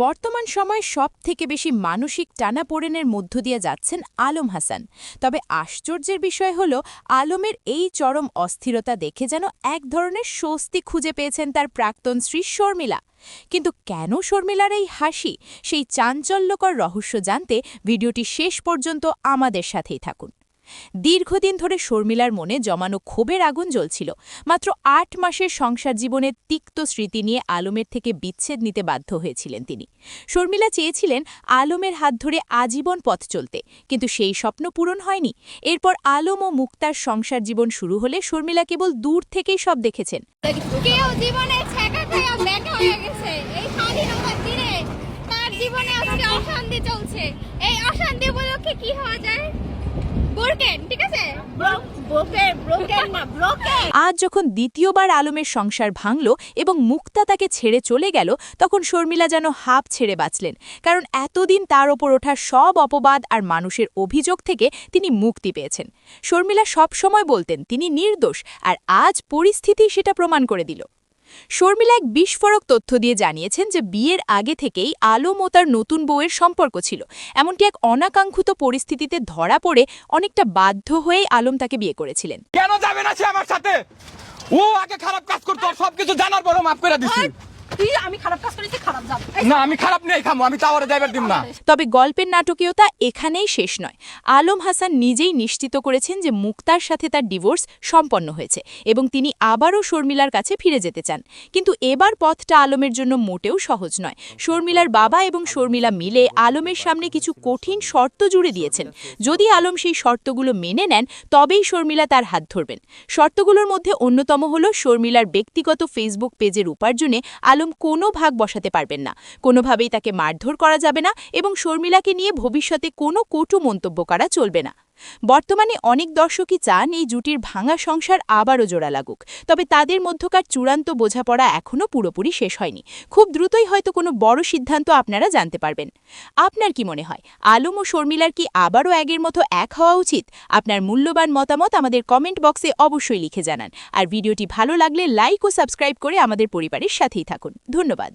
বর্তমান সময়ে সবথেকে বেশি মানসিক টানাপোড়েনের মধ্য দিয়ে যাচ্ছেন আলম হাসান। তবে আশ্চর্যের বিষয় হল আলমের এই চরম অস্থিরতা দেখে যেন এক ধরনের স্বস্তি খুঁজে পেয়েছেন তার প্রাক্তন স্ত্রী শর্মিলা। কিন্তু কেন শর্মিলার এই হাসি, সেই চাঞ্চল্যকর রহস্য জানতে ভিডিওটি শেষ পর্যন্ত আমাদের সাথেই থাকুন। দীর্ঘদিন ধরে শর্মিলার মনে জমানো ক্ষোভের আগুন জ্বলছিল। মাত্র ৮ মাসের সংসার জীবনের তিক্ত স্মৃতি নিয়ে আলমের থেকে বিচ্ছেদ নিতে বাধ্য হয়েছিলেন তিনি। শর্মিলা চেয়েছিলেন আলমের হাত ধরে আজীবন পথ চলতে, কিন্তু সেই স্বপ্ন পূরণ হয়নি। এরপর আলম ও মুক্তার সংসার জীবন শুরু হলে শর্মিলা কেবল দূর থেকেই সব দেখেছেন। কেউ জীবনে ছেঁকা খায়া ব্যাকা হয়ে গেছে। এই স্বাধীনতার দিনে তার জীবনে আজকে অশান্তি চলছে। এই অশান্তি উপলক্ষে কি হওয়া যায়? ঠিক আছে, আজ যখন দ্বিতীয়বার আলমের সংসার ভাঙল এবং মুক্তা তাকে ছেড়ে চলে গেল, তখন শর্মিলা যেন হাঁপ ছেড়ে বাঁচলেন। কারণ এতদিন তার ওপর ওঠা সব অপবাদ আর মানুষের অভিযোগ থেকে তিনি মুক্তি পেয়েছেন। শর্মিলা সবসময় বলতেন তিনি নির্দোষ, আর আজ পরিস্থিতি সেটা প্রমাণ করে দিল। শর্মিলা এক বিস্ফোরক তথ্য দিয়ে জানিয়েছেন যে বিয়ের আগে থেকেই আলম ও তার নতুন বউয়ের সম্পর্ক ছিল। এমনটি এক অনাকাঙ্ক্ষিত পরিস্থিতিতে ধরা পড়ে অনেকটা বাধ্য হয়েই আলম তাকে বিয়ে করেছিলেন। কেন যাবে না সে আমার সাথে? ও আগে খারাপ কাজ করতো, সবকিছু জানার পরও মাফ করে দিছি। আমি খারাপ কাজ করেছি, খারাপ যাব না, আমি খারাপ নেই খামো, আমি টাওয়ারে যাইবার দিম না। তবে গল্পের নাটকীয়তা এখানেই শেষ নয়। আলম হাসান নিজেই নিশ্চিত করেছেন যে মুক্তার সাথে তার ডিভোর্স সম্পন্ন হয়েছে এবং তিনি আবারও শর্মিলার কাছে ফিরে যেতে চান। কিন্তু এবার পথটা আলমের জন্য মোটেও সহজ নয়। শর্মিলার বাবা এবং শর্মিলা মিলে আলমের সামনে কিছু কঠিন শর্ত জুড়ে দিয়েছেন। যদি আলম সেই শর্তগুলো মেনে নেন, তবেই শর্মিলা তার হাত ধরবেন। শর্তগুলোর মধ্যে অন্যতম হল শর্মিলার ব্যক্তিগত ফেসবুক পেজের উপার্জনে আলম কোনো ভাগ বসাতে পারবেন না, কোনোভাবেই তাকে মারধর করা যাবে না এবং শর্মিলাকে নিয়ে ভবিষ্যতে কোনো কটু মন্তব্য করা চলবে না। বর্তমানে অনেক দর্শকই চান এই জুটির ভাঙা সংসার আবারও জোড়া লাগুক। তবে তাদের মধ্যকার চূড়ান্ত বোঝাপড়া এখনও পুরোপুরি শেষ হয়নি। খুব দ্রুতই হয়তো কোনো বড় সিদ্ধান্ত আপনারা জানতে পারবেন। আপনার কি মনে হয়, আলম ও শর্মিলার কি আবারও আগের মতো এক হওয়া উচিত? আপনার মূল্যবান মতামত আমাদের কমেন্ট বক্সে অবশ্যই লিখে জানান। আর ভিডিওটি ভালো লাগলে লাইক ও সাবস্ক্রাইব করে আমাদের পরিবারের সাথেই থাকুন। ধন্যবাদ।